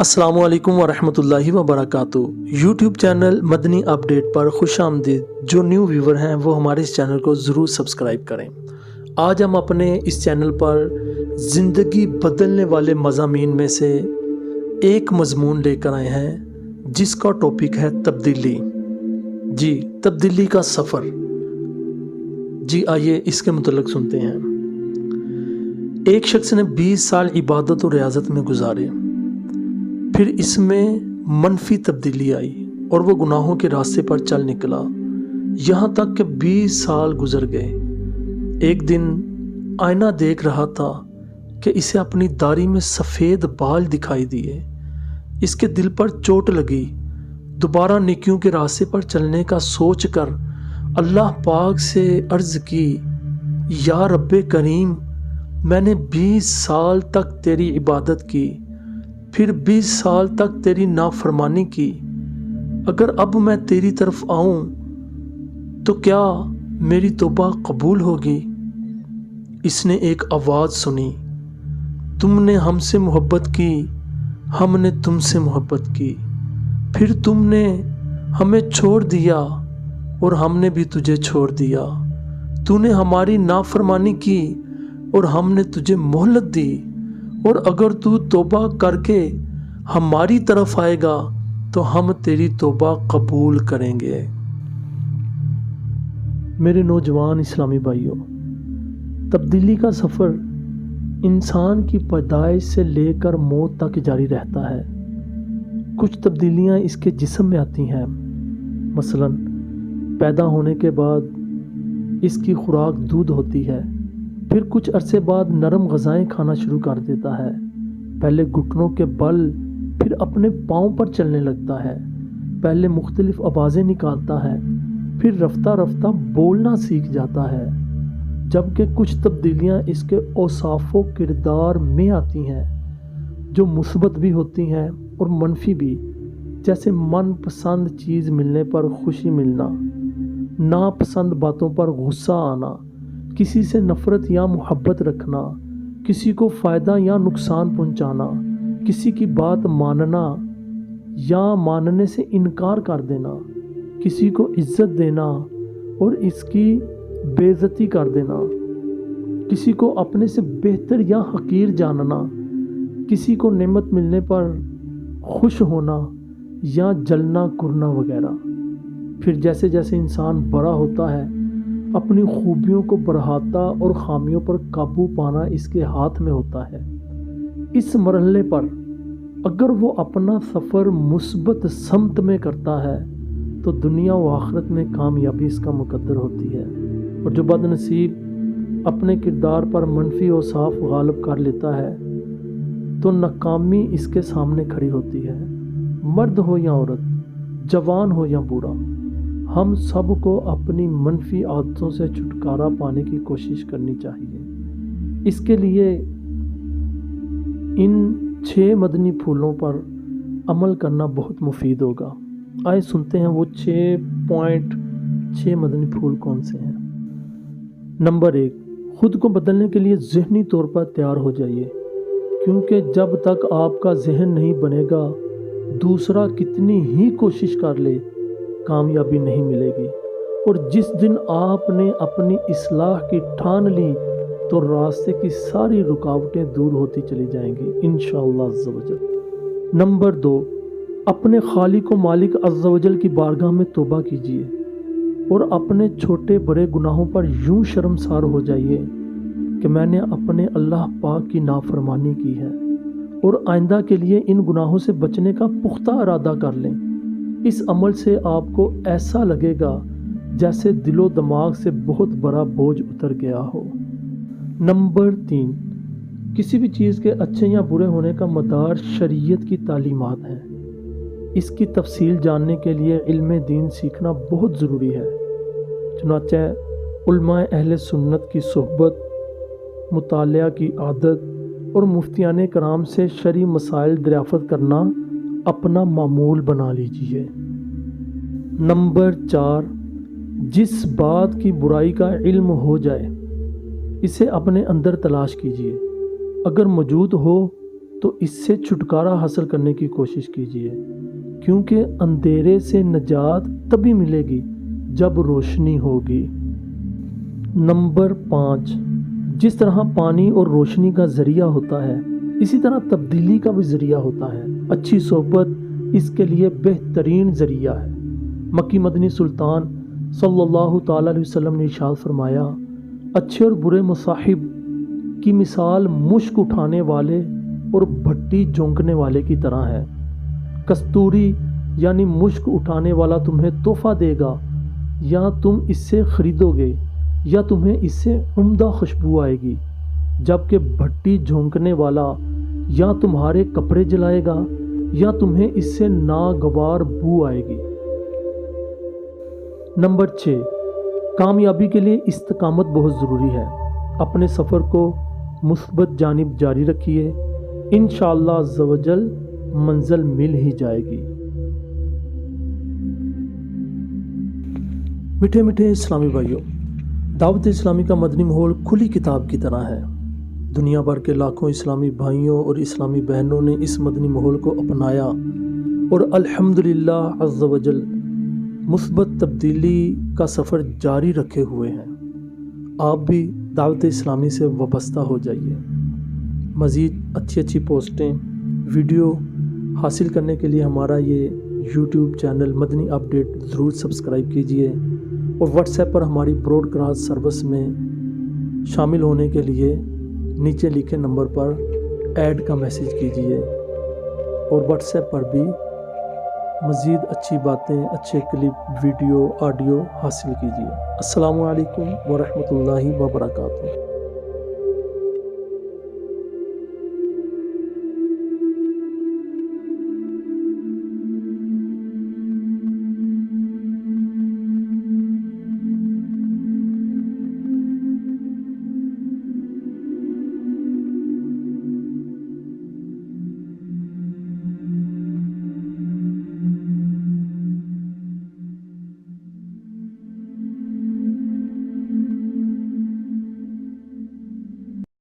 السلام علیکم ورحمۃ اللہ وبرکاتہ۔ یوٹیوب چینل مدنی اپڈیٹ پر خوش آمدید۔ جو نیو ویور ہیں وہ ہمارے اس چینل کو ضرور سبسکرائب کریں۔ آج ہم اپنے اس چینل پر زندگی بدلنے والے مضامین میں سے ایک مضمون لے کر آئے ہیں جس کا ٹاپک ہے تبدیلی۔ جی، تبدیلی کا سفر۔ جی آئیے اس کے متعلق سنتے ہیں۔ ایک شخص نے 20 سال عبادت اور ریاضت میں گزارے، پھر اس میں منفی تبدیلی آئی اور وہ گناہوں کے راستے پر چل نکلا، یہاں تک کہ 20 سال گزر گئے۔ ایک دن آئینہ دیکھ رہا تھا کہ اسے اپنی داڑھی میں سفید بال دکھائی دیے۔ اس کے دل پر چوٹ لگی۔ دوبارہ نیکیوں کے راستے پر چلنے کا سوچ کر اللہ پاک سے عرض کی، یا رب کریم، میں نے 20 سال تک تیری عبادت کی، پھر 20 سال تک تیری نافرمانی کی، اگر اب میں تیری طرف آؤں تو کیا میری توبہ قبول ہوگی؟ اس نے ایک آواز سنی، تم نے ہم سے محبت کی، ہم نے تم سے محبت کی، پھر تم نے ہمیں چھوڑ دیا اور ہم نے بھی تجھے چھوڑ دیا، تو نے ہماری نافرمانی کی اور ہم نے تجھے مہلت دی، اور اگر تو توبہ کر کے ہماری طرف آئے گا تو ہم تیری توبہ قبول کریں گے۔ میرے نوجوان اسلامی بھائیوں، تبدیلی کا سفر انسان کی پیدائش سے لے کر موت تک جاری رہتا ہے۔ کچھ تبدیلیاں اس کے جسم میں آتی ہیں، مثلا پیدا ہونے کے بعد اس کی خوراک دودھ ہوتی ہے، پھر کچھ عرصے بعد نرم غذائیں کھانا شروع کر دیتا ہے، پہلے گھٹنوں کے بل، پھر اپنے پاؤں پر چلنے لگتا ہے، پہلے مختلف آوازیں نکالتا ہے، پھر رفتہ رفتہ بولنا سیکھ جاتا ہے، جبکہ کچھ تبدیلیاں اس کے اوصاف و کردار میں آتی ہیں جو مثبت بھی ہوتی ہیں اور منفی بھی، جیسے من پسند چیز ملنے پر خوشی ملنا، ناپسند باتوں پر غصہ آنا، کسی سے نفرت یا محبت رکھنا، کسی کو فائدہ یا نقصان پہنچانا، کسی کی بات ماننا یا ماننے سے انکار کر دینا، کسی کو عزت دینا اور اس کی بے عزتی کر دینا، کسی کو اپنے سے بہتر یا حقیر جاننا، کسی کو نعمت ملنے پر خوش ہونا یا جلنا کرنا وغیرہ۔ پھر جیسے جیسے انسان بڑا ہوتا ہے، اپنی خوبیوں کو بڑھاتا اور خامیوں پر قابو پانا اس کے ہاتھ میں ہوتا ہے۔ اس مرحلے پر اگر وہ اپنا سفر مثبت سمت میں کرتا ہے تو دنیا و آخرت میں کامیابی اس کا مقدر ہوتی ہے، اور جو بد نصیب اپنے کردار پر منفی اوصاف غالب کر لیتا ہے تو ناکامی اس کے سامنے کھڑی ہوتی ہے۔ مرد ہو یا عورت، جوان ہو یا بوڑھا، ہم سب کو اپنی منفی عادتوں سے چھٹکارا پانے کی کوشش کرنی چاہیے۔ اس کے لیے ان 6 مدنی پھولوں پر عمل کرنا بہت مفید ہوگا۔ آئے سنتے ہیں وہ 6 مدنی پھول کون سے ہیں۔ نمبر 1، خود کو بدلنے کے لیے ذہنی طور پر تیار ہو جائیے، کیونکہ جب تک آپ کا ذہن نہیں بنے گا، دوسرا کتنی ہی کوشش کر لے کامیابی نہیں ملے گی، اور جس دن آپ نے اپنی اصلاح کی ٹھان لی تو راستے کی ساری رکاوٹیں دور ہوتی چلی جائیں گی انشاءاللہ عز و جل۔ نمبر 2، اپنے خالق و مالک عز و جل کی بارگاہ میں توبہ کیجیے اور اپنے چھوٹے بڑے گناہوں پر یوں شرمسار ہو جائیے کہ میں نے اپنے اللہ پاک کی نافرمانی کی ہے، اور آئندہ کے لیے ان گناہوں سے بچنے کا پختہ ارادہ کر لیں۔ اس عمل سے آپ کو ایسا لگے گا جیسے دل و دماغ سے بہت بڑا بوجھ اتر گیا ہو۔ نمبر 3، کسی بھی چیز کے اچھے یا برے ہونے کا مدار شریعت کی تعلیمات ہیں۔ اس کی تفصیل جاننے کے لیے علم دین سیکھنا بہت ضروری ہے، چنانچہ علماء اہل سنت کی صحبت، مطالعہ کی عادت اور مفتیان کرام سے شرعی مسائل دریافت کرنا اپنا معمول بنا لیجیے۔ نمبر 4، جس بات کی برائی کا علم ہو جائے اسے اپنے اندر تلاش کیجیے، اگر موجود ہو تو اس سے چھٹکارا حاصل کرنے کی کوشش کیجیے، کیونکہ اندھیرے سے نجات تبھی ملے گی جب روشنی ہوگی۔ نمبر 5، جس طرح پانی اور روشنی کا ذریعہ ہوتا ہے، اسی طرح تبدیلی کا بھی ذریعہ ہوتا ہے۔ اچھی صحبت اس کے لیے بہترین ذریعہ ہے۔ مکی مدنی سلطان صلی اللہ تعالیٰ علیہ وسلم نے ارشاد فرمایا، اچھے اور برے مصاحب کی مثال مشک اٹھانے والے اور بھٹی جھونکنے والے کی طرح ہے۔ کستوری یعنی مشک اٹھانے والا تمہیں تحفہ دے گا، یا تم اس سے خریدو گے، یا تمہیں اس سے عمدہ خوشبو آئے گی، جبکہ بھٹی جھونکنے والا یا تمہارے کپڑے جلائے گا یا تمہیں اس سے ناگوار بو آئے گی۔ نمبر 6، کامیابی کے لیے استقامت بہت ضروری ہے۔ اپنے سفر کو مثبت جانب جاری رکھیے، انشاءاللہ عز و جل منزل مل ہی جائے گی۔ میٹھے میٹھے اسلامی بھائیوں، دعوت اسلامی کا مدنی ماحول کھلی کتاب کی طرح ہے۔ دنیا بھر کے لاکھوں اسلامی بھائیوں اور اسلامی بہنوں نے اس مدنی ماحول کو اپنایا اور الحمدللہ عز و جل مثبت تبدیلی کا سفر جاری رکھے ہوئے ہیں۔ آپ بھی دعوت اسلامی سے وابستہ ہو جائیے۔ مزید اچھی پوسٹیں، ویڈیو حاصل کرنے کے لیے ہمارا یہ یوٹیوب چینل مدنی اپڈیٹ ضرور سبسکرائب کیجیے، اور واٹس ایپ پر ہماری براڈ کاسٹ سروس میں شامل ہونے کے لیے نیچے لکھے نمبر پر ایڈ کا میسیج کیجیے، اور واٹس ایپ پر بھی مزید اچھی باتیں، اچھے کلپ، ویڈیو، آڈیو حاصل کیجیے۔ السلام علیکم ورحمۃ اللہ وبرکاتہ۔